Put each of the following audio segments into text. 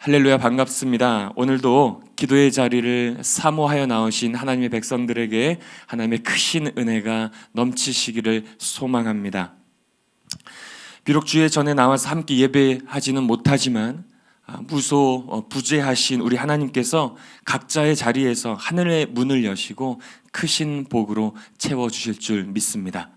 할렐루야, 반갑습니다. 오늘도 기도의 자리를 사모하여 나오신 하나님의 백성들에게 하나님의 크신 은혜가 넘치시기를 소망합니다. 비록 주의 전에 나와서 함께 예배하지는 못하지만 부재하신 우리 하나님께서 각자의 자리에서 하늘의 문을 여시고 크신 복으로 채워주실 줄 믿습니다.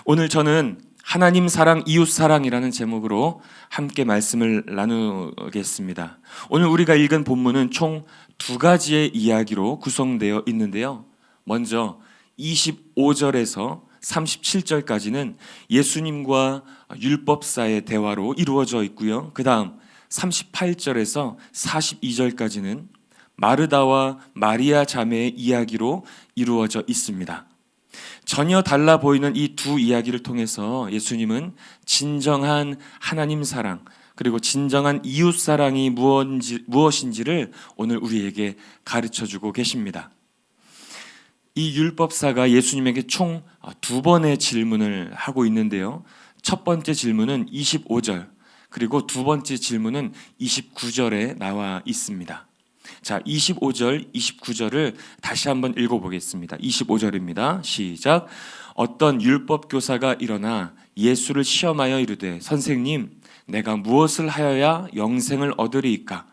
오늘 저는 하나님 사랑, 이웃 사랑이라는 제목으로 함께 말씀을 나누겠습니다. 오늘 우리가 읽은 본문은 총 두 가지의 이야기로 구성되어 있는데요. 먼저 25절에서 37절까지는 예수님과 율법사의 대화로 이루어져 있고요. 그 다음 38절에서 42절까지는 마르다와 마리아 자매의 이야기로 이루어져 있습니다. 전혀 달라 보이는 이 두 이야기를 통해서 예수님은 진정한 하나님 사랑 그리고 진정한 이웃 사랑이 무엇인지를 오늘 우리에게 가르쳐주고 계십니다. 이 율법사가 예수님에게 총 두 번의 질문을 하고 있는데요. 첫 번째 질문은 25절 그리고 두 번째 질문은 29절에 나와 있습니다. 자, 25절, 29절을 다시 한번 읽어보겠습니다. 25절입니다. 시작. 어떤 율법 교사가 일어나 예수를 시험하여 이르되 선생님, 내가 무엇을 하여야 영생을 얻으리이까?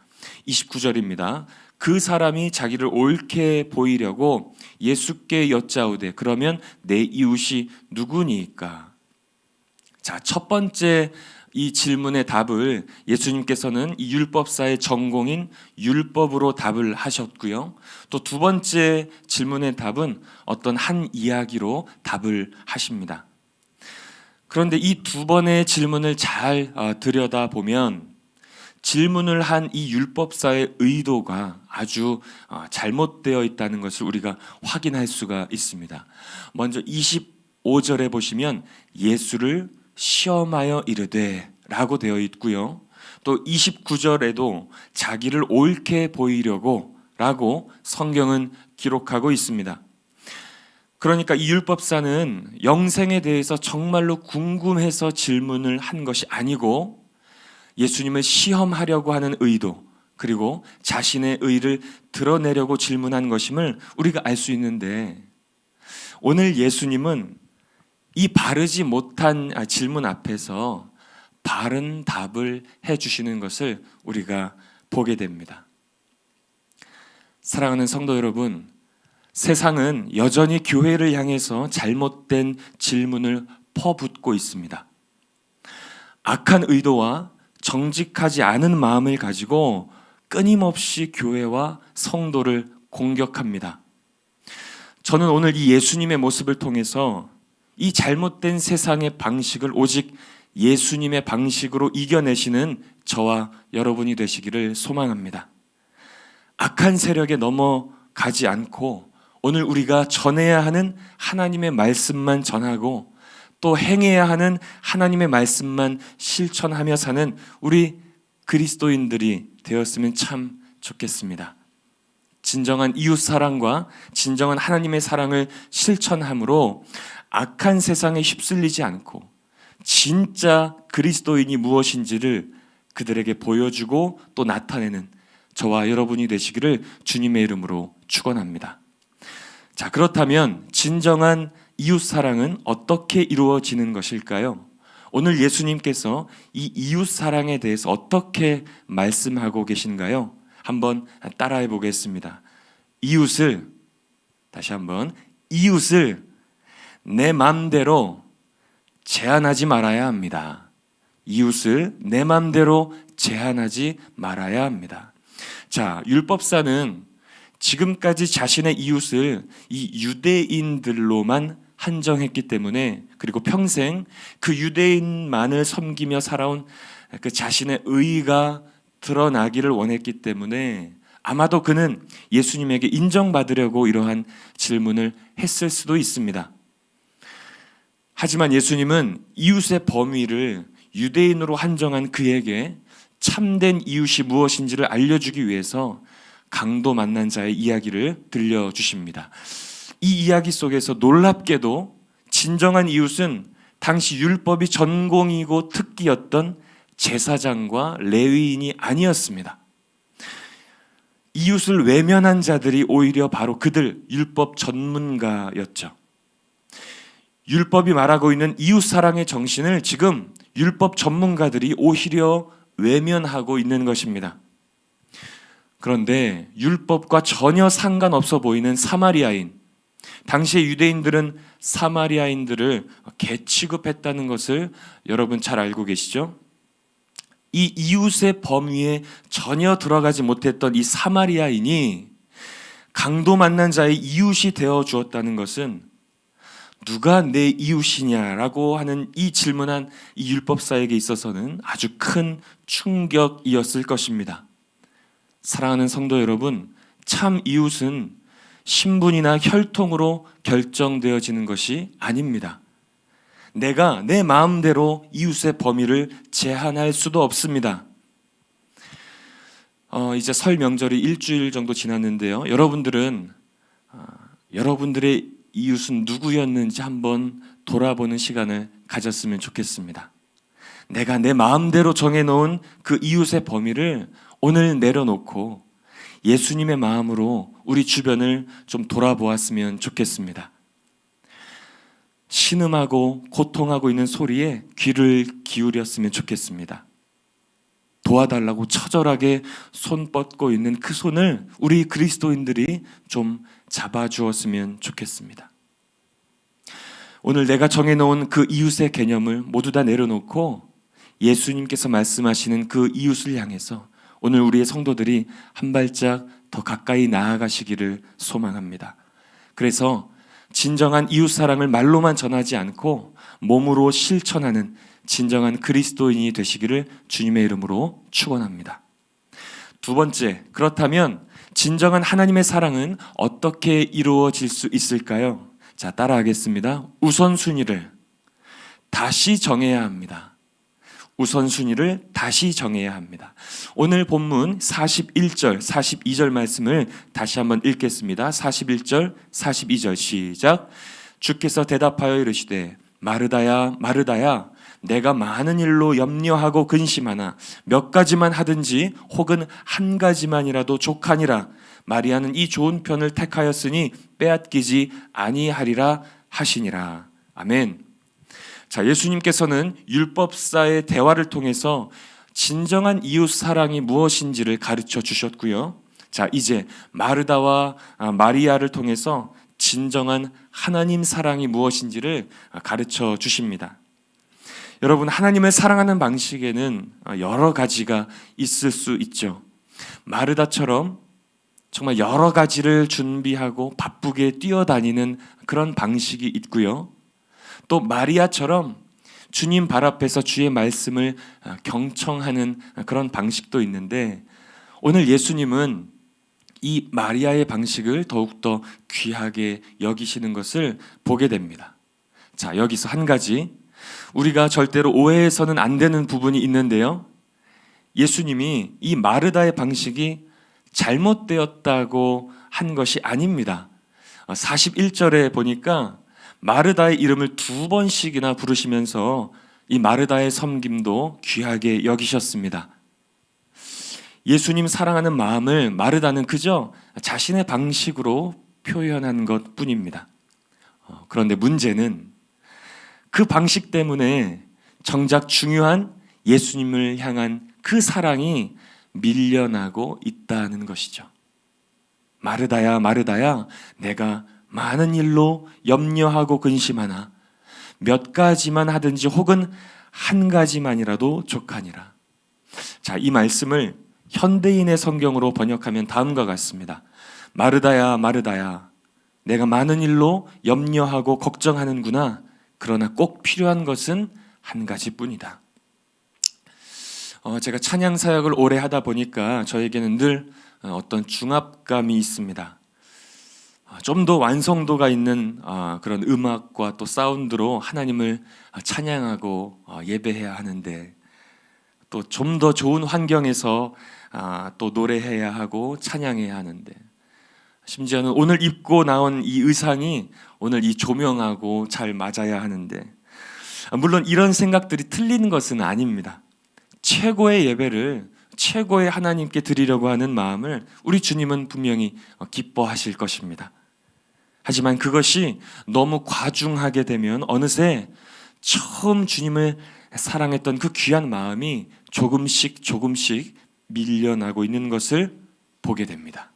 29절입니다. 그 사람이 자기를 옳게 보이려고 예수께 여짜오되 그러면 내 이웃이 누구니까? 자, 첫 번째 이 질문의 답을 예수님께서는 이 율법사의 전공인 율법으로 답을 하셨고요. 또 두 번째 질문의 답은 어떤 한 이야기로 답을 하십니다. 그런데 이 두 번의 질문을 잘 들여다보면 질문을 한 이 율법사의 의도가 아주 잘못되어 있다는 것을 우리가 확인할 수가 있습니다. 먼저 25절에 보시면 예수를 시험하여 이르되 라고 되어 있고요. 또 29절에도 자기를 옳게 보이려고 라고 성경은 기록하고 있습니다. 그러니까 이 율법사는 영생에 대해서 정말로 궁금해서 질문을 한 것이 아니고 예수님을 시험하려고 하는 의도 그리고 자신의 의를 드러내려고 질문한 것임을 우리가 알 수 있는데 오늘 예수님은 이 바르지 못한 질문 앞에서 바른 답을 해주시는 것을 우리가 보게 됩니다. 사랑하는 성도 여러분, 세상은 여전히 교회를 향해서 잘못된 질문을 퍼붓고 있습니다. 악한 의도와 정직하지 않은 마음을 가지고 끊임없이 교회와 성도를 공격합니다. 저는 오늘 이 예수님의 모습을 통해서 이 잘못된 세상의 방식을 오직 예수님의 방식으로 이겨내시는 저와 여러분이 되시기를 소망합니다. 악한 세력에 넘어가지 않고 오늘 우리가 전해야 하는 하나님의 말씀만 전하고 또 행해야 하는 하나님의 말씀만 실천하며 사는 우리 그리스도인들이 되었으면 참 좋겠습니다. 진정한 이웃 사랑과 진정한 하나님의 사랑을 실천함으로 악한 세상에 휩쓸리지 않고 진짜 그리스도인이 무엇인지를 그들에게 보여주고 또 나타내는 저와 여러분이 되시기를 주님의 이름으로 축원합니다. 자, 그렇다면 진정한 이웃 사랑은 어떻게 이루어지는 것일까요? 오늘 예수님께서 이 이웃 사랑에 대해서 어떻게 말씀하고 계신가요? 한번 따라해 보겠습니다. 다시 한번 이웃을 내 마음대로 제한하지 말아야 합니다. 이웃을 내 마음대로 제한하지 말아야 합니다. 자, 율법사는 지금까지 자신의 이웃을 이 유대인들로만 한정했기 때문에 그리고 평생 그 유대인만을 섬기며 살아온 그 자신의 의의가 드러나기를 원했기 때문에 아마도 그는 예수님에게 인정받으려고 이러한 질문을 했을 수도 있습니다. 하지만 예수님은 이웃의 범위를 유대인으로 한정한 그에게 참된 이웃이 무엇인지를 알려주기 위해서 강도 만난 자의 이야기를 들려주십니다. 이 이야기 속에서 놀랍게도 진정한 이웃은 당시 율법이 전공이고 특기였던 제사장과 레위인이 아니었습니다. 이웃을 외면한 자들이 오히려 바로 그들, 율법 전문가였죠. 율법이 말하고 있는 이웃 사랑의 정신을 지금 율법 전문가들이 오히려 외면하고 있는 것입니다. 그런데 율법과 전혀 상관없어 보이는 사마리아인, 당시의 유대인들은 사마리아인들을 개 취급했다는 것을 여러분 잘 알고 계시죠? 이 이웃의 범위에 전혀 들어가지 못했던 이 사마리아인이 강도 만난 자의 이웃이 되어 주었다는 것은 누가 내 이웃이냐라고 하는 이 질문한 이 율법사에게 있어서는 아주 큰 충격이었을 것입니다. 사랑하는 성도 여러분, 참 이웃은 신분이나 혈통으로 결정되어지는 것이 아닙니다. 내가 내 마음대로 이웃의 범위를 제한할 수도 없습니다. 이제 설 명절이 일주일 정도 지났는데요. 여러분들은 여러분들의 이웃은 누구였는지 한번 돌아보는 시간을 가졌으면 좋겠습니다. 내가 내 마음대로 정해놓은 그 이웃의 범위를 오늘 내려놓고 예수님의 마음으로 우리 주변을 좀 돌아보았으면 좋겠습니다. 신음하고 고통하고 있는 소리에 귀를 기울였으면 좋겠습니다. 도와달라고 처절하게 손 뻗고 있는 그 손을 우리 그리스도인들이 좀 잡아주었으면 좋겠습니다. 오늘 내가 정해놓은 그 이웃의 개념을 모두 다 내려놓고 예수님께서 말씀하시는 그 이웃을 향해서 오늘 우리의 성도들이 한 발짝 더 가까이 나아가시기를 소망합니다. 그래서 진정한 이웃 사랑을 말로만 전하지 않고 몸으로 실천하는 진정한 그리스도인이 되시기를 주님의 이름으로 축원합니다. 두 번째, 그렇다면 진정한 하나님의 사랑은 어떻게 이루어질 수 있을까요? 자, 따라하겠습니다. 우선순위를 다시 정해야 합니다. 우선순위를 다시 정해야 합니다. 오늘 본문 41절, 42절 말씀을 다시 한번 읽겠습니다. 41절, 42절 시작. 주께서 대답하여 이르시되 마르다야 마르다야 내가 많은 일로 염려하고 근심하나 몇 가지만 하든지 혹은 한 가지만이라도 족하니라. 마리아는 이 좋은 편을 택하였으니 빼앗기지 아니하리라 하시니라. 아멘. 자, 예수님께서는 율법사의 대화를 통해서 진정한 이웃 사랑이 무엇인지를 가르쳐 주셨고요. 자, 이제 마르다와 마리아를 통해서 진정한 하나님 사랑이 무엇인지를 가르쳐 주십니다. 여러분, 하나님을 사랑하는 방식에는 여러 가지가 있을 수 있죠. 마르다처럼 정말 여러 가지를 준비하고 바쁘게 뛰어다니는 그런 방식이 있고요. 또 마리아처럼 주님 발 앞에서 주의 말씀을 경청하는 그런 방식도 있는데 오늘 예수님은 이 마리아의 방식을 더욱더 귀하게 여기시는 것을 보게 됩니다. 자, 여기서 한 가지 우리가 절대로 오해해서는 안 되는 부분이 있는데요. 예수님이 이 마르다의 방식이 잘못되었다고 한 것이 아닙니다. 41절에 보니까 마르다의 이름을 2번씩이나 부르시면서 이 마르다의 섬김도 귀하게 여기셨습니다. 예수님 사랑하는 마음을 마르다는 그저 자신의 방식으로 표현한 것 뿐입니다. 그런데 문제는 그 방식 때문에 정작 중요한 예수님을 향한 그 사랑이 밀려나고 있다는 것이죠. 마르다야 마르다야 내가 많은 일로 염려하고 근심하나 몇 가지만 하든지 혹은 한 가지만이라도 족하니라. 자, 이 말씀을 현대인의 성경으로 번역하면 다음과 같습니다. 마르다야 마르다야 내가 많은 일로 염려하고 걱정하는구나. 그러나 꼭 필요한 것은 한 가지뿐이다. 제가 찬양 사역을 오래 하다 보니까 저에게는 늘 어떤 중압감이 있습니다. 좀 더 완성도가 있는 그런 음악과 또 사운드로 하나님을 찬양하고 예배해야 하는데 또 좀 더 좋은 환경에서 또 노래해야 하고 찬양해야 하는데 심지어는 오늘 입고 나온 이 의상이 오늘 이 조명하고 잘 맞아야 하는데 물론 이런 생각들이 틀린 것은 아닙니다. 최고의 예배를 최고의 하나님께 드리려고 하는 마음을 우리 주님은 분명히 기뻐하실 것입니다. 하지만 그것이 너무 과중하게 되면 어느새 처음 주님을 사랑했던 그 귀한 마음이 조금씩 밀려나고 있는 것을 보게 됩니다.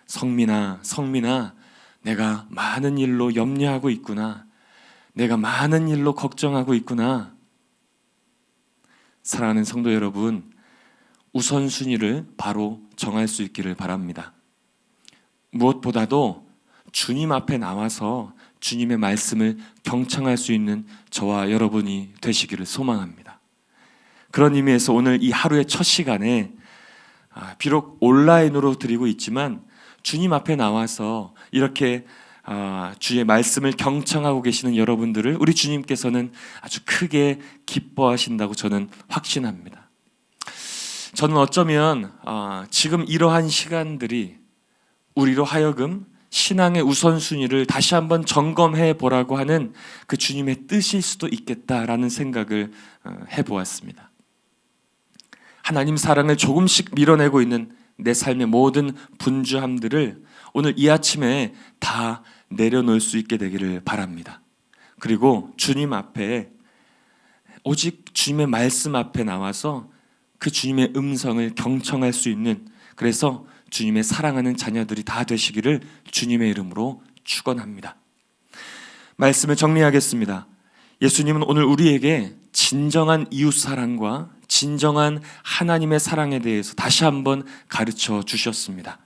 성민아, 내가 많은 일로 염려하고 있구나. 내가 많은 일로 걱정하고 있구나. 사랑하는 성도 여러분, 우선순위를 바로 정할 수 있기를 바랍니다. 무엇보다도 주님 앞에 나와서 주님의 말씀을 경청할 수 있는 저와 여러분이 되시기를 소망합니다. 그런 의미에서 오늘 이 하루의 첫 시간에 비록 온라인으로 드리고 있지만 주님 앞에 나와서 이렇게 주의 말씀을 경청하고 계시는 여러분들을 우리 주님께서는 아주 크게 기뻐하신다고 저는 확신합니다. 저는 어쩌면 지금 이러한 시간들이 우리로 하여금 신앙의 우선순위를 다시 한번 점검해 보라고 하는 그 주님의 뜻일 수도 있겠다라는 생각을 해보았습니다. 하나님 사랑을 조금씩 밀어내고 있는 내 삶의 모든 분주함들을 오늘 이 아침에 다 내려놓을 수 있게 되기를 바랍니다. 그리고 주님 앞에 오직 주님의 말씀 앞에 나와서 그 주님의 음성을 경청할 수 있는, 그래서 주님의 사랑하는 자녀들이 다 되시기를 주님의 이름으로 축원합니다. 말씀을 정리하겠습니다. 예수님은 오늘 우리에게 진정한 이웃사랑과 진정한 하나님의 사랑에 대해서 다시 한번 가르쳐 주셨습니다.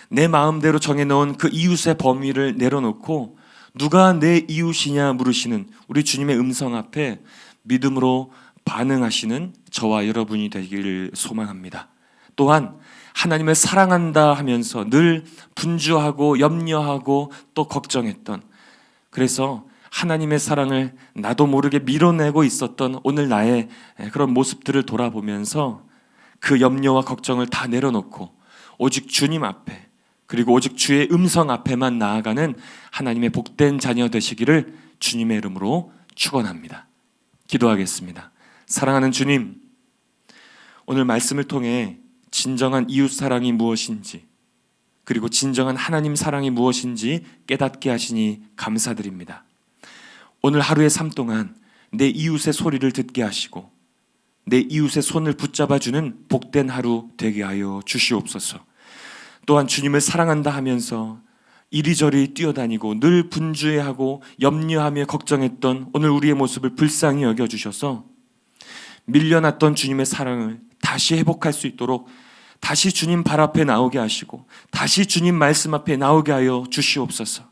내 마음대로 정해놓은 그 이웃의 범위를 내려놓고 누가 내 이웃이냐 물으시는 우리 주님의 음성 앞에 믿음으로 반응하시는 저와 여러분이 되기를 소망합니다. 또한 하나님을 사랑한다 하면서 늘 분주하고 염려하고 또 걱정했던, 그래서 하나님의 사랑을 나도 모르게 밀어내고 있었던 오늘 나의 그런 모습들을 돌아보면서 그 염려와 걱정을 다 내려놓고 오직 주님 앞에, 그리고 오직 주의 음성 앞에만 나아가는 하나님의 복된 자녀 되시기를 주님의 이름으로 축원합니다. 기도하겠습니다. 사랑하는 주님, 오늘 말씀을 통해 진정한 이웃 사랑이 무엇인지, 그리고 진정한 하나님 사랑이 무엇인지 깨닫게 하시니 감사드립니다. 오늘 하루의 삶 동안 내 이웃의 소리를 듣게 하시고 내 이웃의 손을 붙잡아주는 복된 하루 되게 하여 주시옵소서. 또한 주님을 사랑한다 하면서 이리저리 뛰어다니고 늘 분주해하고 염려하며 걱정했던 오늘 우리의 모습을 불쌍히 여겨주셔서 밀려났던 주님의 사랑을 다시 회복할 수 있도록 다시 주님 발 앞에 나오게 하시고 다시 주님 말씀 앞에 나오게 하여 주시옵소서.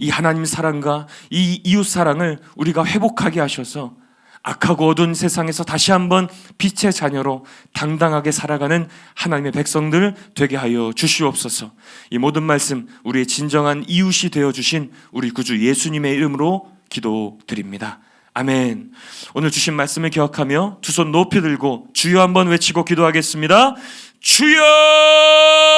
이 하나님 사랑과 이 이웃 사랑을 우리가 회복하게 하셔서 악하고 어두운 세상에서 다시 한번 빛의 자녀로 당당하게 살아가는 하나님의 백성들 되게 하여 주시옵소서. 이 모든 말씀 우리의 진정한 이웃이 되어주신 우리 구주 예수님의 이름으로 기도드립니다. 아멘. 오늘 주신 말씀을 기억하며 두 손 높이 들고 주여 한번 외치고 기도하겠습니다. 주여!